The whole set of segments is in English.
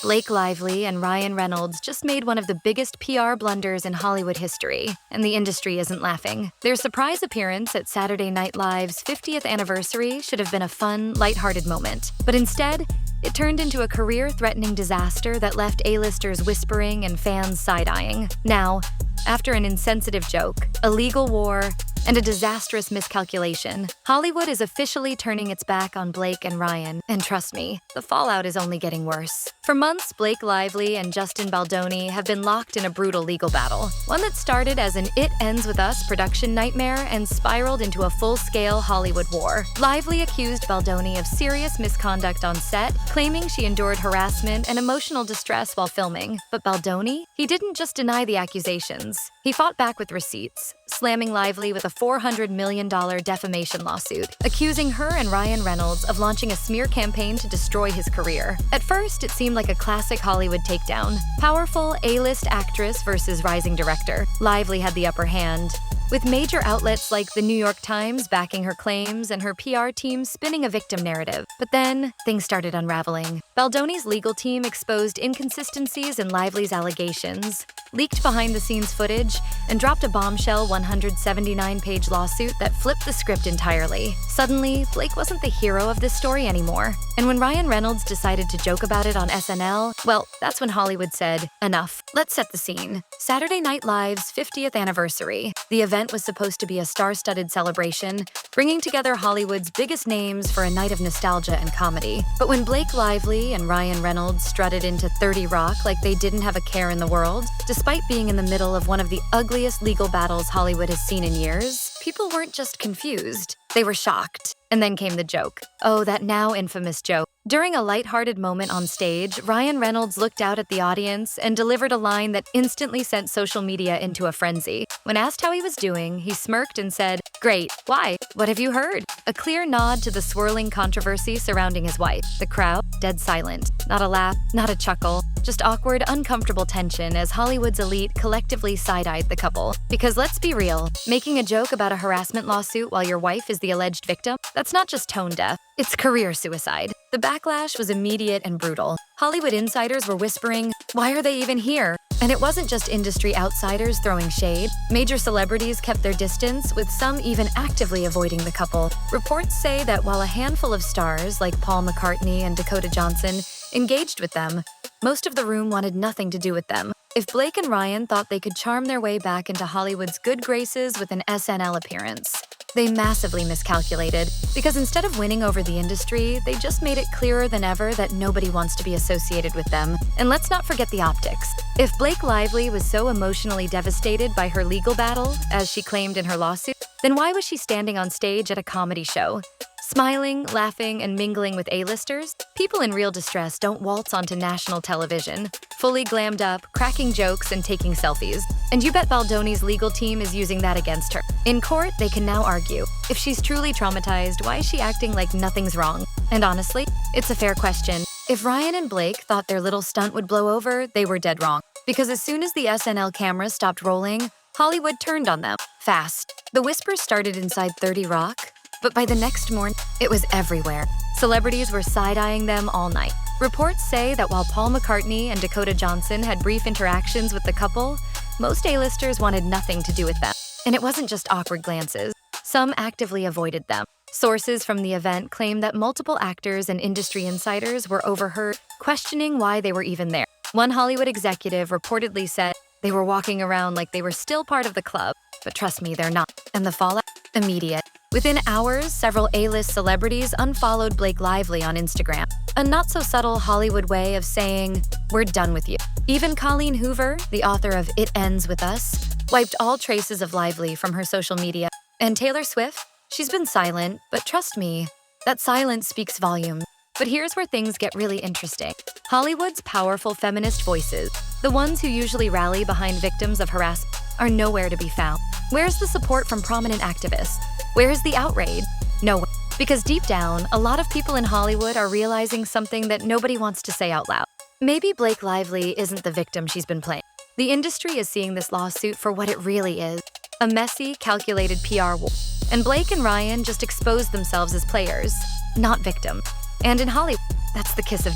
Blake Lively and Ryan Reynolds just made one of the biggest PR blunders in Hollywood history, and the industry isn't laughing. Their surprise appearance at Saturday Night Live's 50th anniversary should have been a fun, lighthearted moment, but instead, it turned into a career-threatening disaster that left A-listers whispering and fans side-eyeing. Now, after an insensitive joke, a legal war, and a disastrous miscalculation, Hollywood is officially turning its back on Blake and Ryan, and trust me, the fallout is only getting worse. For months, Blake Lively and Justin Baldoni have been locked in a brutal legal battle, one that started as an It Ends With Us production nightmare and spiraled into a full-scale Hollywood war. Lively accused Baldoni of serious misconduct on set, claiming she endured harassment and emotional distress while filming. But Baldoni? He didn't just deny the accusations. He fought back with receipts, slamming Lively with a $400 million defamation lawsuit, accusing her and Ryan Reynolds of launching a smear campaign to destroy his career. At first, it seemed like a classic Hollywood takedown. Powerful A-list actress versus rising director. Lively had the upper hand, with major outlets like the New York Times backing her claims and her PR team spinning a victim narrative. But then, things started unraveling. Baldoni's legal team exposed inconsistencies in Lively's allegations, leaked behind-the-scenes footage, and dropped a bombshell 179-page lawsuit that flipped the script entirely. Suddenly, Blake wasn't the hero of this story anymore. And when Ryan Reynolds decided to joke about it on SNL, well, that's when Hollywood said, enough. Let's set the scene. Saturday Night Live's 50th anniversary. The event was supposed to be a star-studded celebration, bringing together Hollywood's biggest names for a night of nostalgia and comedy. But when Blake Lively and Ryan Reynolds strutted into 30 Rock like they didn't have a care in the world, despite being in the middle of one of the ugliest legal battles Hollywood has seen in years, people weren't just confused, they were shocked. And then came the joke. Oh, that now infamous joke. During a lighthearted moment on stage, Ryan Reynolds looked out at the audience and delivered a line that instantly sent social media into a frenzy. When asked how he was doing, he smirked and said, "Great. Why? What have you heard?" A clear nod to the swirling controversy surrounding his wife. The crowd, dead silent. Not a laugh, not a chuckle, just awkward, uncomfortable tension as Hollywood's elite collectively side-eyed the couple. Because let's be real, making a joke about a harassment lawsuit while your wife is the alleged victim, that's not just tone deaf, it's career suicide. The backlash was immediate and brutal. Hollywood insiders were whispering, "Why are they even here?" And it wasn't just industry outsiders throwing shade. Major celebrities kept their distance, with some even actively avoiding the couple. Reports say that while a handful of stars, like Paul McCartney and Dakota Johnson, engaged with them, most of the room wanted nothing to do with them. If Blake and Ryan thought they could charm their way back into Hollywood's good graces with an SNL appearance, they massively miscalculated, because instead of winning over the industry, they just made it clearer than ever that nobody wants to be associated with them. And let's not forget the optics. If Blake Lively was so emotionally devastated by her legal battle, as she claimed in her lawsuit, then why was she standing on stage at a comedy show? Smiling, laughing, and mingling with A-listers? People in real distress don't waltz onto national television, fully glammed up, cracking jokes, and taking selfies. And you bet Baldoni's legal team is using that against her. In court, they can now argue, if she's truly traumatized, why is she acting like nothing's wrong? And honestly, it's a fair question. If Ryan and Blake thought their little stunt would blow over, they were dead wrong. Because as soon as the SNL cameras stopped rolling, Hollywood turned on them, fast. The whispers started inside 30 Rock, but by the next morning, it was everywhere. Celebrities were side-eyeing them all night. Reports say that while Paul McCartney and Dakota Johnson had brief interactions with the couple, most A-listers wanted nothing to do with them. And it wasn't just awkward glances. Some actively avoided them. Sources from the event claim that multiple actors and industry insiders were overheard questioning why they were even there. One Hollywood executive reportedly said they were walking around like they were still part of the club. But trust me, they're not. And the fallout? Immediate. Within hours, several A-list celebrities unfollowed Blake Lively on Instagram. A not-so-subtle Hollywood way of saying, "We're done with you." Even Colleen Hoover, the author of It Ends With Us, wiped all traces of Lively from her social media. And Taylor Swift? She's been silent, but trust me, that silence speaks volumes. But here's where things get really interesting. Hollywood's powerful feminist voices, the ones who usually rally behind victims of harassment, are nowhere to be found. Where's the support from prominent activists? Where's the outrage? Nowhere. Because deep down, a lot of people in Hollywood are realizing something that nobody wants to say out loud. Maybe Blake Lively isn't the victim she's been playing. The industry is seeing this lawsuit for what it really is, a messy, calculated PR war. And Blake and Ryan just exposed themselves as players, not victims. And in Hollywood, that's the kiss of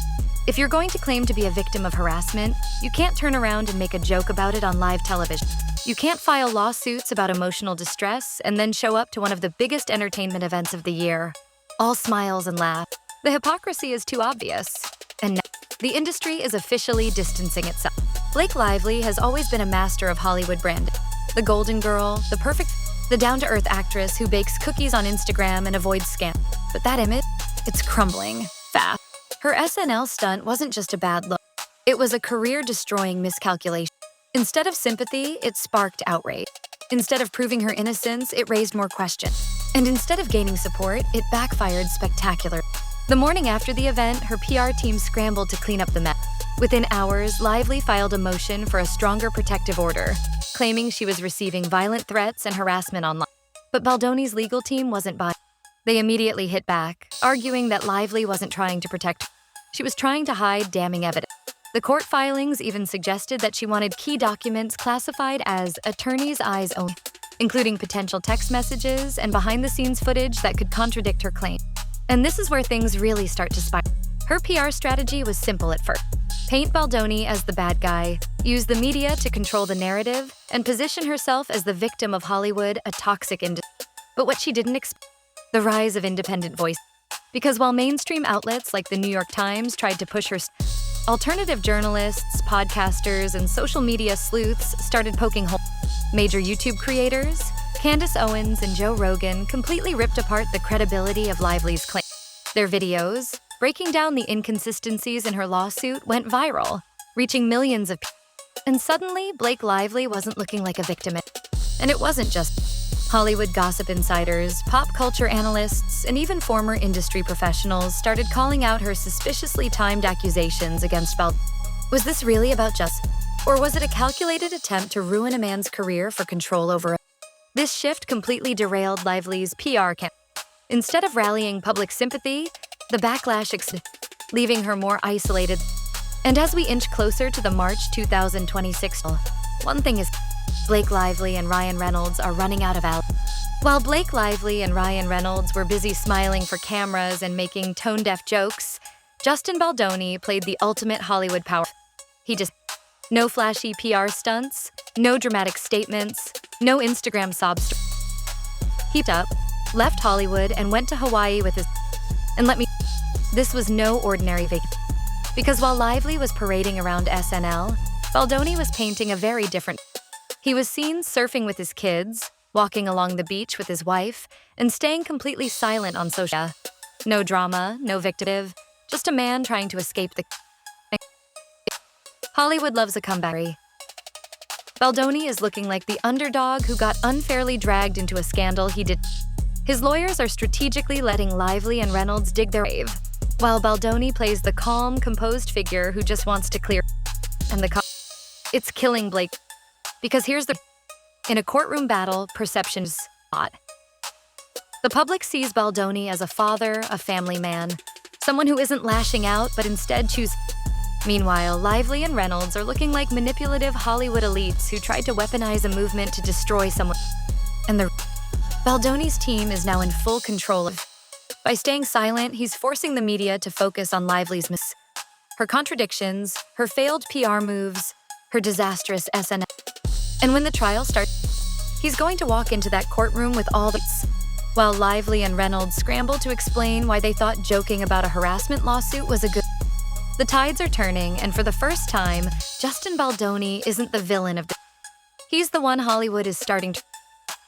If you're going to claim to be a victim of harassment, you can't turn around and make a joke about it on live television. You can't file lawsuits about emotional distress and then show up to one of the biggest entertainment events of the year. All smiles and laughs. The hypocrisy is too obvious. And now, the industry is officially distancing itself. Blake Lively has always been a master of Hollywood branding. The golden girl, the down-to-earth actress who bakes cookies on Instagram and avoids scam. But that image, it's crumbling fast. Her SNL stunt wasn't just a bad look. It was a career-destroying miscalculation. Instead of sympathy, it sparked outrage. Instead of proving her innocence, it raised more questions. And instead of gaining support, it backfired spectacularly. The morning after the event, her PR team scrambled to clean up the mess. Within hours, Lively filed a motion for a stronger protective order, claiming she was receiving violent threats and harassment online. But Baldoni's legal team wasn't buying. They immediately hit back, arguing that Lively wasn't trying to protect her. She was trying to hide damning evidence. The court filings even suggested that she wanted key documents classified as attorney's eyes only, including potential text messages and behind-the-scenes footage that could contradict her claim. And this is where things really start to spiral. Her PR strategy was simple at first. Paint Baldoni as the bad guy, use the media to control the narrative, and position herself as the victim of Hollywood, a toxic industry. But what she didn't expect, the rise of independent voice. Because while mainstream outlets like the New York Times tried to push her, alternative journalists, podcasters, and social media sleuths started poking holes. Major YouTube creators, Candace Owens and Joe Rogan, completely ripped apart the credibility of Lively's claim. Their videos, breaking down the inconsistencies in her lawsuit, went viral, reaching millions of people. And suddenly, Blake Lively wasn't looking like a victim. And it wasn't just Hollywood gossip insiders, pop culture analysts, and even former industry professionals started calling out her suspiciously timed accusations against Baldoni. Was this really about justice? Or was it a calculated attempt to ruin a man's career for control over it? This shift completely derailed Lively's PR campaign. Instead of rallying public sympathy, the backlash leaving her more isolated. And as we inch closer to the March 2026, one thing is Blake Lively and Ryan Reynolds are running out of alibis. While Blake Lively and Ryan Reynolds were busy smiling for cameras and making tone-deaf jokes, Justin Baldoni played the ultimate Hollywood power. He just no flashy PR stunts, no dramatic statements, no Instagram sob stories. He left Hollywood and went to Hawaii with his. And this was no ordinary vacation. Because while Lively was parading around SNL, Baldoni was painting a very different. He was seen surfing with his kids, walking along the beach with his wife, and staying completely silent on social. No drama, no victim, just a man trying to escape the. Hollywood loves a comeback. Baldoni is looking like the underdog who got unfairly dragged into a scandal he did. His lawyers are strategically letting Lively and Reynolds dig their grave, while Baldoni plays the calm, composed figure who just wants to clear. And it's killing Blake. Because here's the. In a courtroom battle, perception's hot. The public sees Baldoni as a father, a family man, someone who isn't lashing out but instead chooses. Meanwhile, Lively and Reynolds are looking like manipulative Hollywood elites who tried to weaponize a movement to destroy someone. And Baldoni's team is now in full control of. By staying silent, he's forcing the media to focus on Lively's her contradictions, her failed PR moves, her disastrous SNL. And when the trial starts, he's going to walk into that courtroom with all the. While Lively and Reynolds scramble to explain why they thought joking about a harassment lawsuit was a good. The tides are turning, and for the first time, Justin Baldoni isn't the villain of the. He's the one Hollywood is starting to.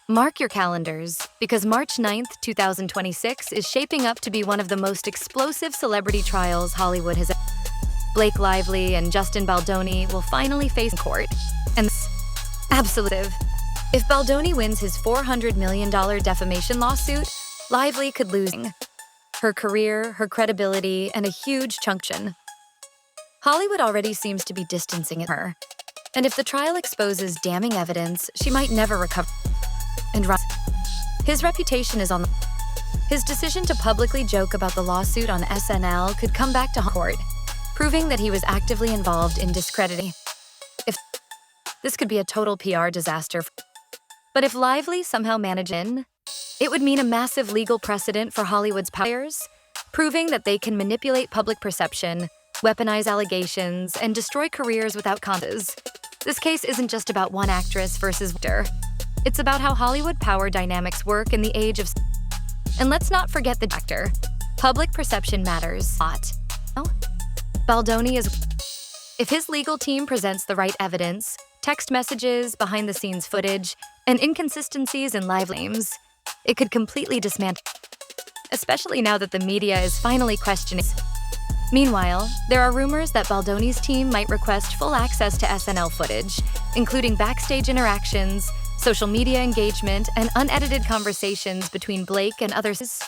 Mark your calendars, because March 9th, 2026 is shaping up to be one of the most explosive celebrity trials Hollywood has ever. Blake Lively and Justin Baldoni will finally face court. And absolute. If Baldoni wins his $400 million defamation lawsuit, Lively could lose her career, her credibility, and a huge chunk. Hollywood already seems to be distancing her. And if the trial exposes damning evidence, she might never recover. And his reputation is on the. His decision to publicly joke about the lawsuit on SNL could come back to court, proving that he was actively involved in discrediting. This could be a total PR disaster. But if Lively somehow managed it would mean a massive legal precedent for Hollywood's powers, proving that they can manipulate public perception, weaponize allegations, and destroy careers without consequences. This case isn't just about one actress versus actor. It's about how Hollywood power dynamics work in the age of... And let's not forget the actor. Public perception matters a lot. Baldoni is... If his legal team presents the right evidence, text messages, behind-the-scenes footage, and inconsistencies in live names, it could completely dismantle, especially now that the media is finally questioning. Meanwhile, there are rumors that Baldoni's team might request full access to SNL footage, including backstage interactions, social media engagement, and unedited conversations between Blake and others.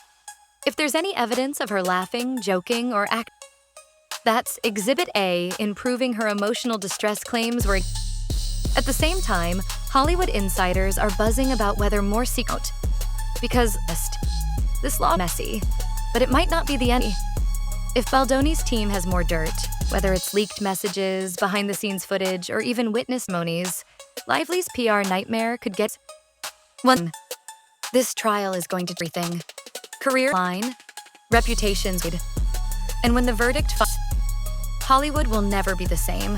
If there's any evidence of her laughing, joking, or acting, that's Exhibit A in proving her emotional distress claims were... At the same time, Hollywood insiders are buzzing about whether more secret, because this law is messy, but it might not be the end. If Baldoni's team has more dirt, whether it's leaked messages, behind-the-scenes footage, or even witness testimonies, Lively's PR nightmare could get... 1. This trial is going to everything. Career line, reputations, and when the verdict falls, Hollywood will never be the same.